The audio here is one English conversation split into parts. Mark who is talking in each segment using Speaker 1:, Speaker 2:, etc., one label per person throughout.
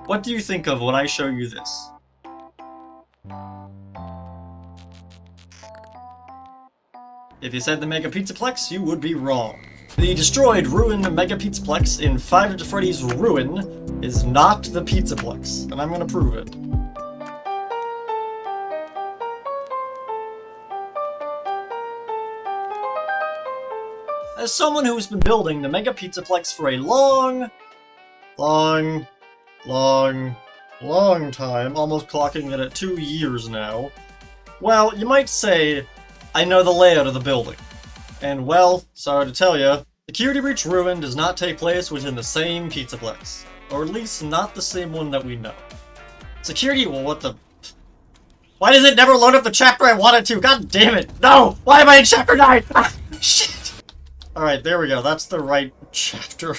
Speaker 1: What do you think of when I show you this? If you said the Mega Pizzaplex, you would be wrong. The destroyed, ruined Mega Pizzaplex in Five Nights at Freddy's Ruin is not the Pizzaplex, and I'm gonna prove it. As someone who's been building the Mega Pizzaplex for a long time, almost clocking it at 2 years now, well, you might say I know the layout of the building. And well, sorry to tell you, SecurityBreach Ruin does not take place within the same Pizzaplex. Or at least not the same one that we know. Well, what the... Why does it never load up the chapter I wanted to? God damn it! No! Why am I in chapter 9? Ah, shit! Alright, there we go. That's the right chapter.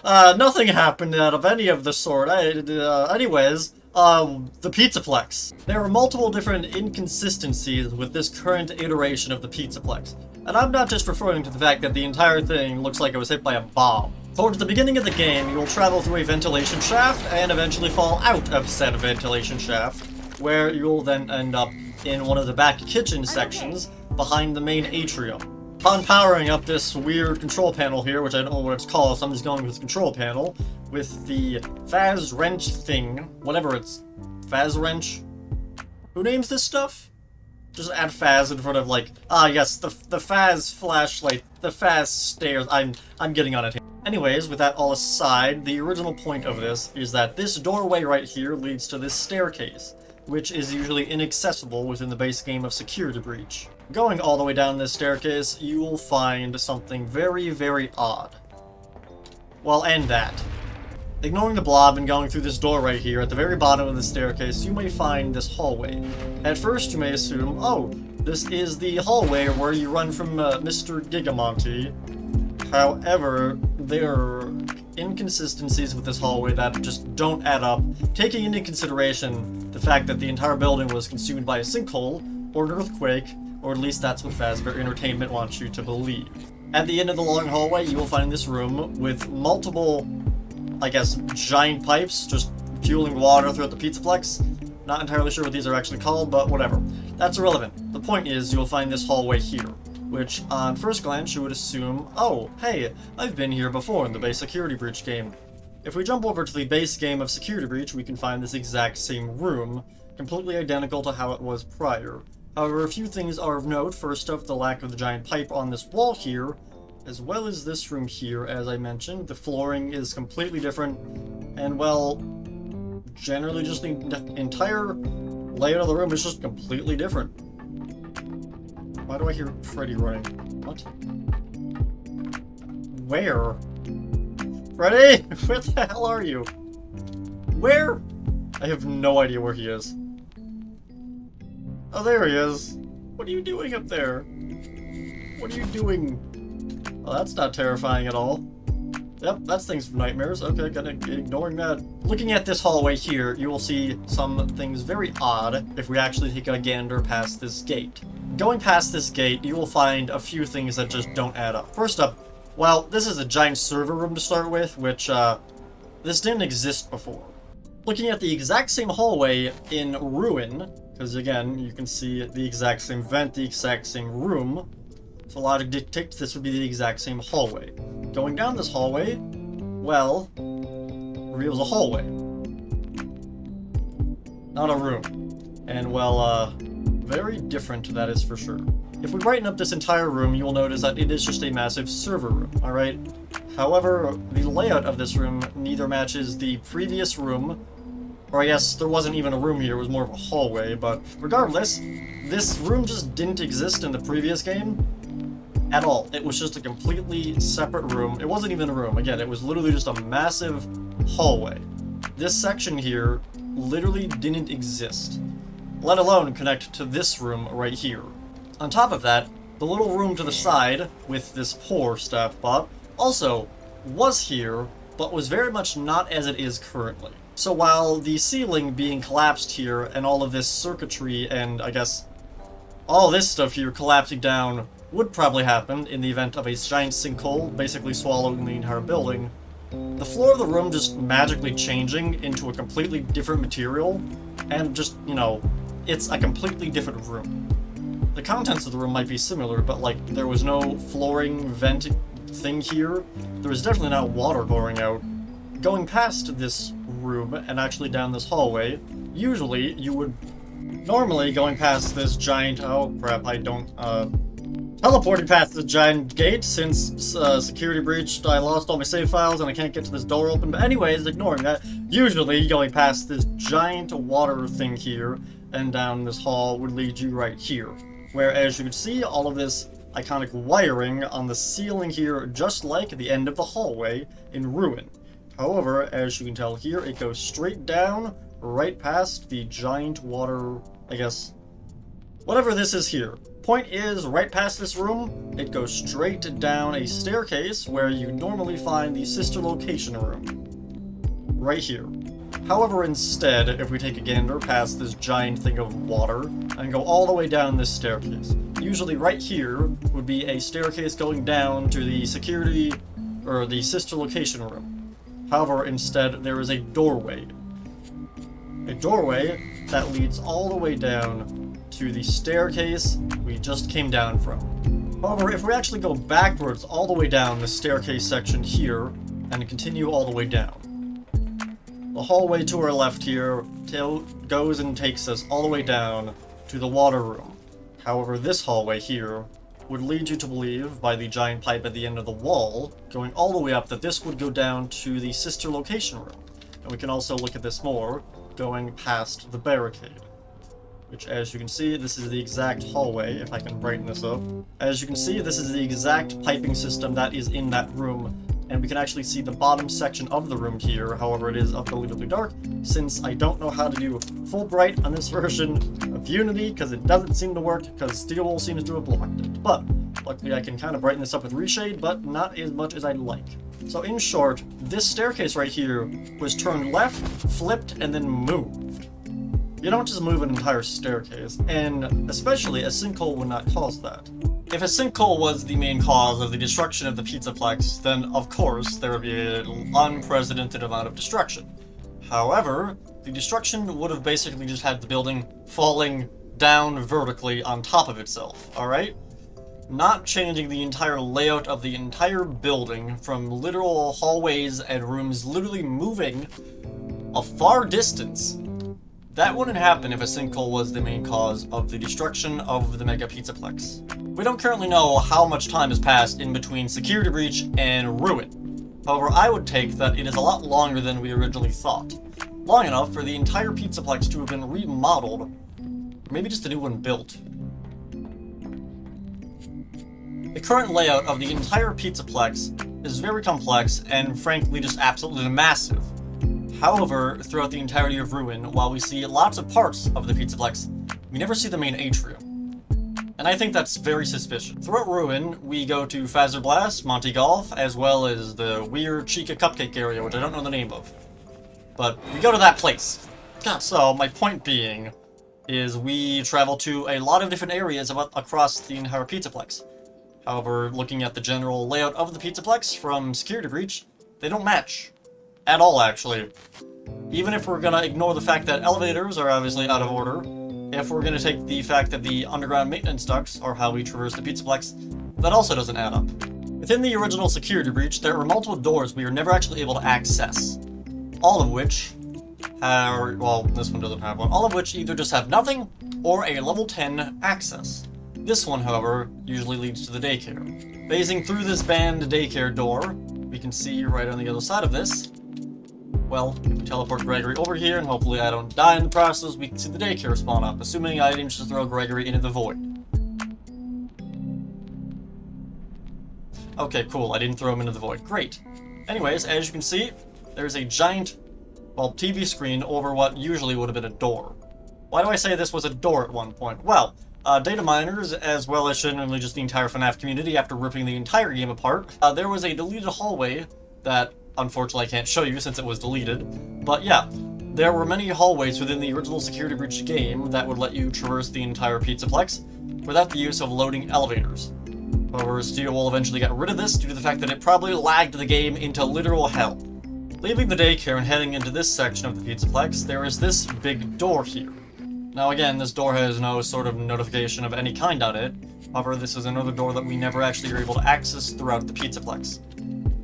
Speaker 1: Nothing happened out of any of the sort. Anyways, the Pizzaplex. There are multiple different inconsistencies with this current iteration of the Pizzaplex. And I'm not just referring to the fact that the entire thing looks like it was hit by a bomb. Towards the beginning of the game, you will travel through a ventilation shaft and eventually fall out of said ventilation shaft, where you'll then end up in one of the back kitchen sections behind the main atrium. Upon powering up this weird control panel here, which I don't know what it's called, so I'm just going with control panel, with the Faz Wrench thing, whatever it's... Faz Wrench? Who names this stuff? Just add Faz in front of, like, yes, the Faz flashlight, the Faz stairs, I'm getting on it here. Anyways, with that all aside, the original point of this is that this doorway right here leads to this staircase, which is usually inaccessible within the base game of SecurityBreach. Going all the way down this staircase, you will find something very, very odd. Well, and that. Ignoring the blob and going through this door right here, at the very bottom of the staircase, you may find this hallway. At first, you may assume, oh, this is the hallway where you run from Mr. Gigamonty. However, there are inconsistencies with this hallway that just don't add up, taking into consideration the fact that the entire building was consumed by a sinkhole, or an earthquake, or at least that's what Fazbear Entertainment wants you to believe. At the end of the long hallway, you will find this room with multiple, I guess, giant pipes just fueling water throughout the Pizzaplex. Not entirely sure what these are actually called, but whatever. That's irrelevant. The point is, you will find this hallway here, which on first glance you would assume, oh, hey, I've been here before in the base SecurityBreach game. If we jump over to the base game of SecurityBreach, we can find this exact same room, completely identical to how it was prior. However, a few things are of note. First off, the lack of the giant pipe on this wall here, as well as this room here, as I mentioned. The flooring is completely different, and well, generally just the entire layout of the room is just completely different. Why do I hear Freddy running? What? Where? Freddy? Where the hell are you? Where? I have no idea where he is. Oh, there he is. What are you doing up there? What are you doing? Well, that's not terrifying at all. Yep, that's things from nightmares. Okay, ignoring that. Looking at this hallway here, you will see some things very odd if we actually take a gander past this gate. Going past this gate, you will find a few things that just don't add up. First up, well, this is a giant server room to start with, which, this didn't exist before. Looking at the exact same hallway in Ruin, because again, you can see the exact same vent, the exact same room, so logic dictates this would be the exact same hallway. Going down this hallway, well, reveals a hallway. Not a room. And well, very different, that is for sure. If we brighten up this entire room, you will notice that it is just a massive server room, alright? However, the layout of this room neither matches the previous room, or I guess there wasn't even a room here, it was more of a hallway, but regardless, this room just didn't exist in the previous game at all. It was just a completely separate room. It wasn't even a room. Again, it was literally just a massive hallway. This section here literally didn't exist, let alone connect to this room right here. On top of that, the little room to the side with this poor staff bot also was here, but was very much not as it is currently. So while the ceiling being collapsed here and all of this circuitry and I guess all this stuff here collapsing down would probably happen in the event of a giant sinkhole basically swallowing the entire building, the floor of the room just magically changing into a completely different material, and just, you know, it's a completely different room. The contents of the room might be similar, but like, there was no flooring vent thing here. There was definitely not water pouring out. Going past this room and actually down this hallway, usually you would... Normally, going past this giant... Oh crap, I don't... Teleporting past the giant gate, since security breach, I lost all my save files and I can't get to this door open. But anyways, ignoring that, usually going past this giant water thing here and down this hall would lead you right here. Where, as you can see, all of this iconic wiring on the ceiling here, just like the end of the hallway in Ruin. However, as you can tell here, it goes straight down, right past the giant water, I guess, whatever this is here. Point is, right past this room, it goes straight down a staircase where you normally find the sister location room. Right here. However, instead, if we take a gander past this giant thing of water and go all the way down this staircase, usually right here would be a staircase going down to the security, or the sister location room. However, instead, there is a doorway. A doorway that leads all the way down to the staircase we just came down from. However, if we actually go backwards all the way down the staircase section here and continue all the way down, the hallway to our left here goes and takes us all the way down to the water room. However, this hallway here would lead you to believe, by the giant pipe at the end of the wall, going all the way up, that this would go down to the sister location room. And we can also look at this more, going past the barricade. Which, as you can see, this is the exact hallway, if I can brighten this up. As you can see, this is the exact piping system that is in that room, and we can actually see the bottom section of the room here. However, it is unbelievably dark, since I don't know how to do full bright on this version of Unity, because it doesn't seem to work, because Steel seems to have blocked it. But, luckily I can kind of brighten this up with Reshade, but not as much as I'd like. So in short, this staircase right here was turned left, flipped, and then moved. You don't just move an entire staircase, and especially a sinkhole would not cause that. If a sinkhole was the main cause of the destruction of the Pizzaplex, then of course there would be an unprecedented amount of destruction. However, the destruction would have basically just had the building falling down vertically on top of itself, alright? Not changing the entire layout of the entire building from literal hallways and rooms literally moving a far distance. That wouldn't happen if a sinkhole was the main cause of the destruction of the Mega Pizzaplex. We don't currently know how much time has passed in between Security Breach and Ruin. However, I would take that it is a lot longer than we originally thought. Long enough for the entire Pizzaplex to have been remodeled, or maybe just a new one built. The current layout of the entire Pizzaplex is very complex and frankly just absolutely massive. However, throughout the entirety of Ruin, while we see lots of parts of the Pizzaplex, we never see the main atrium. And I think that's very suspicious. Throughout Ruin, we go to Fazer Blast, Monty Golf, as well as the weird Chica Cupcake area, which I don't know the name of. But we go to that place. So, my point being, is we travel to a lot of different areas across the entire Pizzaplex. However, looking at the general layout of the Pizzaplex from Security Breach, they don't match. At all, actually. Even if we're gonna ignore the fact that elevators are obviously out of order, if we're gonna take the fact that the underground maintenance ducts are how we traverse the Pizzaplex, that also doesn't add up. Within the original Security Breach, there are multiple doors we are never actually able to access. All of which are, well, this one doesn't have one, all of which either just have nothing, or a level 10 access. This one, however, usually leads to the daycare. Phasing through this banned daycare door, we can see right on the other side of this, well, if we teleport Gregory over here, and hopefully I don't die in the process, we can see the daycare spawn up, assuming I didn't just throw Gregory into the void. Okay, cool, I didn't throw him into the void. Great. Anyways, as you can see, there's a giant, well, TV screen over what usually would have been a door. Why do I say this was a door at one point? Well, data miners, as well as generally just the entire FNAF community, after ripping the entire game apart, there was a deleted hallway that, unfortunately, I can't show you since it was deleted. But yeah, there were many hallways within the original Security Breach game that would let you traverse the entire Pizzaplex without the use of loading elevators. However, Steel will eventually get rid of this due to the fact that it probably lagged the game into literal hell. Leaving the daycare and heading into this section of the Pizzaplex, there is this big door here. Now again, this door has no sort of notification of any kind on it. However, this is another door that we never actually are able to access throughout the Pizzaplex.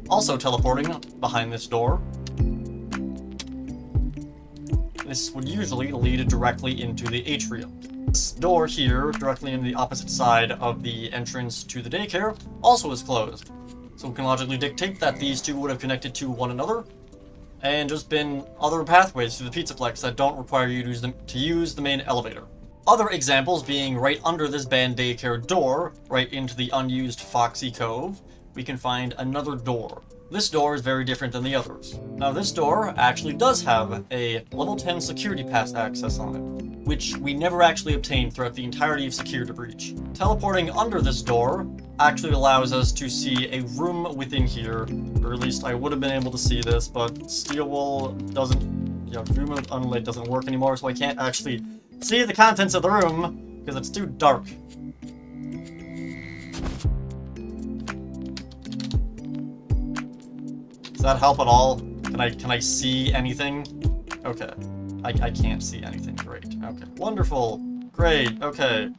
Speaker 1: Also teleporting behind this door, this would usually lead directly into the atrium. This door here, directly in the opposite side of the entrance to the daycare, also is closed. So we can logically dictate that these two would have connected to one another, and just been other pathways through the Pizzaplex that don't require you to use the main elevator. Other examples being right under this band daycare door, right into the unused Foxy Cove, we can find another door. This door is very different than the others. Now this door actually does have a level 10 security pass access on it, which we never actually obtained throughout the entirety of SecurityBreach. Teleporting under this door actually allows us to see a room within here, or at least I would have been able to see this, but Steel Wool doesn't, room unlit doesn't work anymore, so I can't actually see the contents of the room, because it's too dark. Does that help at all? Can I see anything? Okay. I can't see anything. Great. Okay. Wonderful. Great. Okay.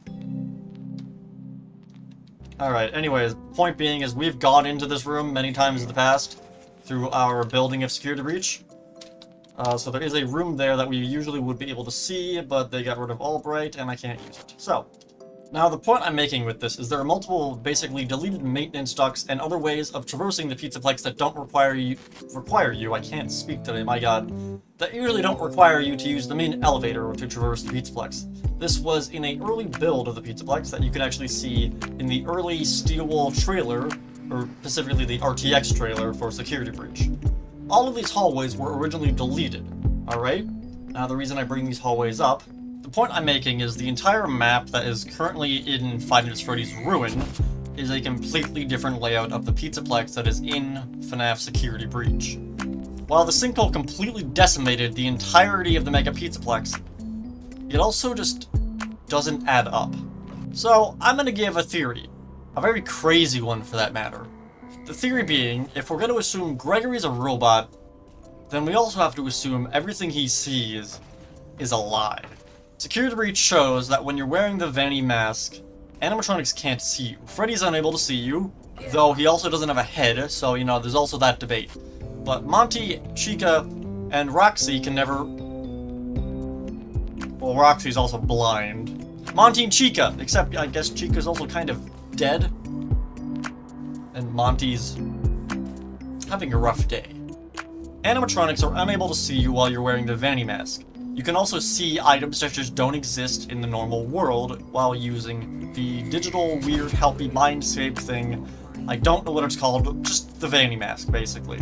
Speaker 1: Alright, anyways, point being is we've gone into this room many times in the past through our building of SecurityBreach. So there is a room there that we usually would be able to see, but they got rid of Albright and I can't use it. So, now the point I'm making with this is there are multiple basically deleted maintenance ducts and other ways of traversing the Pizzaplex that don't require you, I can't speak today, my god, that usually don't require you to use the main elevator to traverse the Pizzaplex. This was in an early build of the Pizzaplex that you could actually see in the early Steel Wool trailer, or specifically the RTX trailer for SecurityBreach. All of these hallways were originally deleted, alright? Now the reason I bring these hallways up, the point I'm making is the entire map that is currently in Five Nights at Freddy's Ruin is a completely different layout of the Pizzaplex that is in FNAF SecurityBreach. While the sinkhole completely decimated the entirety of the Mega Pizzaplex, it also just doesn't add up. So I'm gonna give a theory, a very crazy one for that matter. The theory being, if we're gonna assume Gregory's a robot, then we also have to assume everything he sees is a lie. SecurityBreach shows that when you're wearing the Vanny mask, animatronics can't see you. Freddy's unable to see you, though he also doesn't have a head, so, there's also that debate. But Monty, Chica, and Roxy can never... Well, Roxy's also blind. Monty and Chica, except I guess Chica's also kind of dead. And Monty's having a rough day. Animatronics are unable to see you while you're wearing the Vanny mask. You can also see items that just don't exist in the normal world while using the digital, weird, helpy mindscape thing. I don't know what it's called, just the Vanny mask, basically.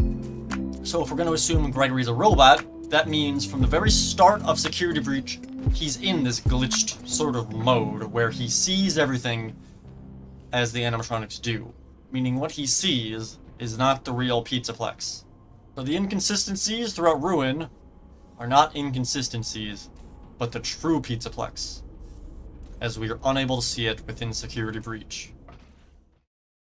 Speaker 1: So if we're going to assume Gregory's a robot, that means from the very start of SecurityBreach, he's in this glitched sort of mode where he sees everything as the animatronics do. Meaning what he sees is not the real Pizzaplex. So the inconsistencies throughout Ruin are not inconsistencies, but the true Pizzaplex, as we are unable to see it within SecurityBreach.